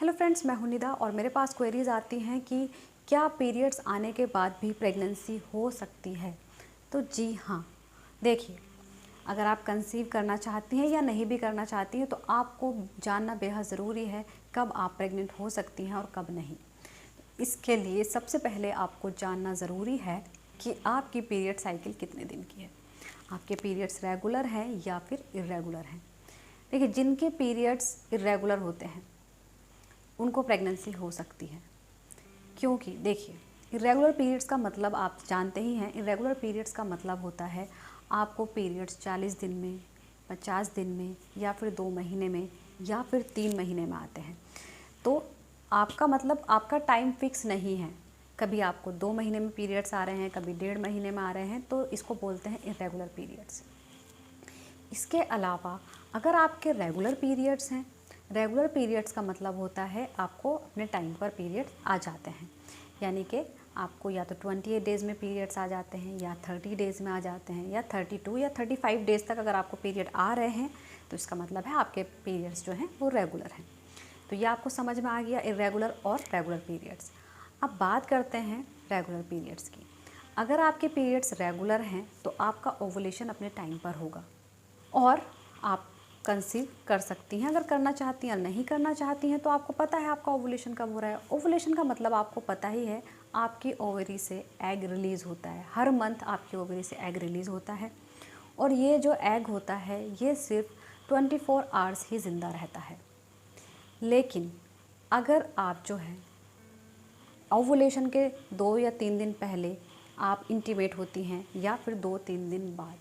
Hello friends, मैं हूं निदा और मेरे पास क्वेरीज आती हैं कि क्या पीरियड्स आने के बाद भी प्रेगनेंसी हो सकती है। तो जी हाँ, देखिए, अगर आप कंसीव करना चाहती हैं या नहीं भी करना चाहती हैं तो आपको जानना बेहद ज़रूरी है कब आप प्रेग्नेंट हो सकती हैं और कब नहीं। इसके लिए सबसे पहले आपको जानना ज़रूरी है कि आपकी पीरियड साइकिल कितने दिन की है, आपके पीरियड्स रेगुलर हैं या फिर इर्रेगुलर हैं। देखिए, जिनके पीरियड्स इर्रेगुलर होते हैं उनको प्रेगनेंसी हो सकती है, क्योंकि देखिए, इरेगुलर पीरियड्स का मतलब आप जानते ही हैं। इरेगुलर पीरियड्स का मतलब होता है आपको पीरियड्स 40 दिन में, 50 दिन में या फिर 2 महीने में या फिर 3 महीने में आते हैं। तो आपका मतलब आपका टाइम फिक्स नहीं है, कभी आपको 2 महीने में पीरियड्स आ रहे हैं, कभी 1.5 महीने में आ रहे हैं, तो इसको बोलते हैं इरेगुलर पीरियड्स। इसके अलावा अगर आपके रेगुलर पीरियड्स हैं, रेगुलर पीरियड्स का मतलब होता है आपको अपने टाइम पर पीरियड्स आ जाते हैं, यानी कि आपको या तो 28 डेज़ में पीरियड्स आ जाते हैं या 30 डेज़ में आ जाते हैं या 32 या 35 डेज़ तक अगर आपको पीरियड आ रहे हैं तो इसका मतलब है आपके पीरियड्स जो हैं वो रेगुलर हैं। तो ये आपको समझ में आ गया इरेगुलर और रेगुलर पीरियड्स। अब बात करते हैं रेगुलर पीरियड्स की। अगर आपके पीरियड्स रेगुलर हैं तो आपका ओवुलेशन अपने टाइम पर होगा और आप कंसीव कर सकती हैं। अगर करना चाहती हैं और नहीं करना चाहती हैं तो आपको पता है आपका ओवुलेशन कब हो रहा है। ओवुलेशन का मतलब आपको पता ही है, आपकी ओवरी से एग रिलीज़ होता है। हर मंथ आपकी ओवरी से एग रिलीज़ होता है और ये जो एग होता है ये सिर्फ 24 आवर्स ही ज़िंदा रहता है। लेकिन अगर आप जो है ओवुलेशन के 2 या 3 दिन पहले आप इंटीमेट होती हैं या फिर 2-3 दिन बाद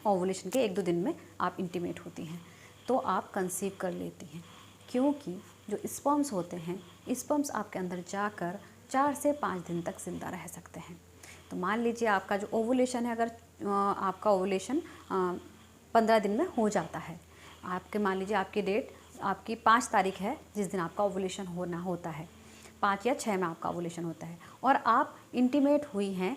ओवुलेशन के 1-2 दिन में आप इंटीमेट होती हैं तो आप कंसीव कर लेती हैं, क्योंकि जो स्पर्म्स होते हैं स्पर्म्स आपके अंदर जाकर 4 से 5 दिन तक ज़िंदा रह सकते हैं। तो मान लीजिए आपका जो ओवुलेशन है, अगर आपका ओवुलेशन 15 दिन में हो जाता है, आपके मान लीजिए आपकी डेट आपकी 5 तारीख है जिस दिन आपका ओवुलेशन होना होता है, 5 या 6 में आपका ओवुलेशन होता है और आप इंटीमेट हुई हैं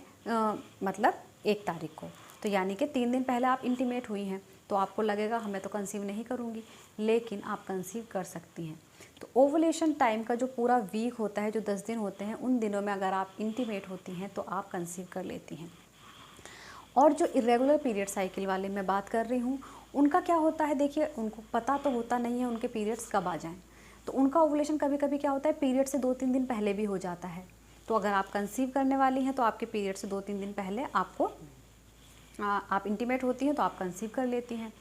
मतलब 1 तारीख को, तो यानी कि 3 दिन पहले आप इंटीमेट हुई हैं तो आपको लगेगा हमें तो कंसीव नहीं करूँगी, लेकिन आप कंसीव कर सकती हैं। तो ओवुलेशन टाइम का जो पूरा वीक होता है, जो 10 दिन होते हैं, उन दिनों में अगर आप इंटीमेट होती हैं तो आप कंसीव कर लेती हैं। और जो इरेगुलर पीरियड साइकिल वाले मैं बात कर रही हूँ उनका क्या होता है, देखिए, उनको पता तो होता नहीं है उनके पीरियड्स कब आ जाएँ, तो उनका ओवुलेशन कभी कभी क्या होता है पीरियड से 2-3 दिन पहले भी हो जाता है। तो अगर आप कंसीव करने वाली हैं तो आपके पीरियड से 2-3 दिन पहले आपको आप इंटीमेट होती हैं तो आप कंसीव कर लेती हैं।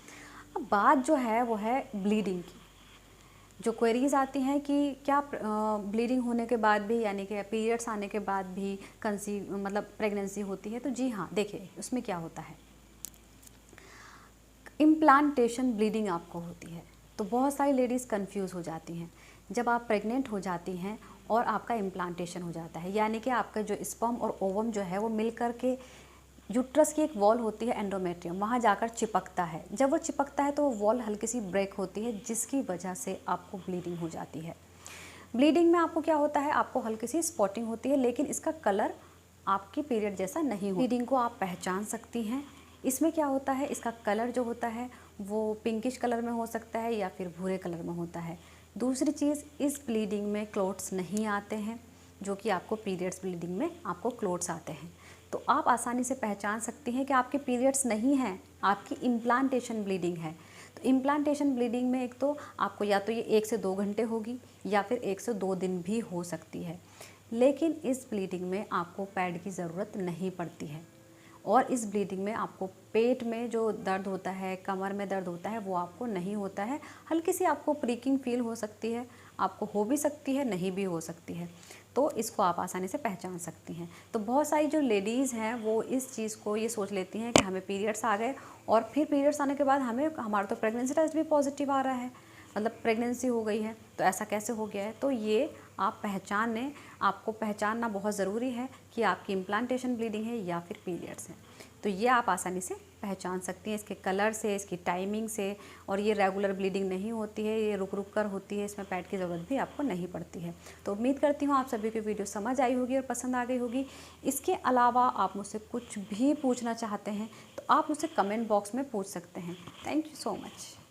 अब बात जो है वो है ब्लीडिंग की। जो क्वेरीज आती हैं कि क्या ब्लीडिंग होने के बाद भी, यानी कि पीरियड्स आने के बाद भी कंसीव मतलब प्रेगनेंसी होती है, तो जी हाँ, देखिए उसमें क्या होता है, इम्प्लांटेशन ब्लीडिंग आपको होती है। तो बहुत सारी लेडीज़ कंफ्यूज हो जाती हैं जब आप प्रेग्नेंट हो जाती हैं और आपका इम्प्लांटेशन हो जाता है, यानी कि आपका जो स्पर्म और ओवम जो है वो मिल कर के यूट्रस की एक वॉल होती है एंडोमेट्रियम, वहाँ जाकर चिपकता है। जब वो चिपकता है तो वो वॉल हल्की सी ब्रेक होती है जिसकी वजह से आपको ब्लीडिंग हो जाती है। ब्लीडिंग में आपको क्या होता है, आपको हल्की सी स्पॉटिंग होती है, लेकिन इसका कलर आपकी पीरियड जैसा नहीं हो। ब्लीडिंग को आप पहचान सकती हैं। इसमें क्या होता है, इसका कलर जो होता है वो पिंकिश कलर में हो सकता है या फिर भूरे कलर में होता है। दूसरी चीज़, इस ब्लीडिंग में क्लोट्स नहीं आते हैं, जो कि आपको पीरियड्स ब्लीडिंग में आपको क्लोट्स आते हैं। तो आप आसानी से पहचान सकती हैं कि आपके पीरियड्स नहीं हैं, आपकी इम्प्लांटेशन ब्लीडिंग है। तो इम्प्लांटेशन ब्लीडिंग में एक तो आपको या तो ये 1 से 2 घंटे होगी या फिर 1 से 2 दिन भी हो सकती है, लेकिन इस ब्लीडिंग में आपको पैड की ज़रूरत नहीं पड़ती है। और इस ब्लीडिंग में आपको पेट में जो दर्द होता है, कमर में दर्द होता है, वो आपको नहीं होता है। हल्की सी आपको प्रीकिंग फील हो सकती है, आपको हो भी सकती है, नहीं भी हो सकती है, तो इसको आप आसानी से पहचान सकती हैं। तो बहुत सारी जो लेडीज़ हैं वो इस चीज़ को ये सोच लेती हैं कि हमें पीरियड्स आ गए और फिर पीरियड्स आने के बाद हमारा तो प्रेगनेंसी टेस्ट भी पॉजिटिव आ रहा है, मतलब प्रेगनेंसी हो गई है, तो ऐसा कैसे हो गया है। तो ये आप पहचानें, आपको पहचानना बहुत ज़रूरी है कि आपकी इम्प्लांटेशन ब्लीडिंग है या फिर पीरियड्स है। तो ये आप आसानी से पहचान सकती हैं इसके कलर से, इसकी टाइमिंग से। और ये रेगुलर ब्लीडिंग नहीं होती है, ये रुक रुक कर होती है, इसमें पैड की ज़रूरत भी आपको नहीं पड़ती है। तो उम्मीद करती हूँ आप सभी को वीडियो समझ आई होगी और पसंद आ गई होगी। इसके अलावा आप मुझसे कुछ भी पूछना चाहते हैं तो आप मुझसे कमेंट बॉक्स में पूछ सकते हैं। Thank you so much.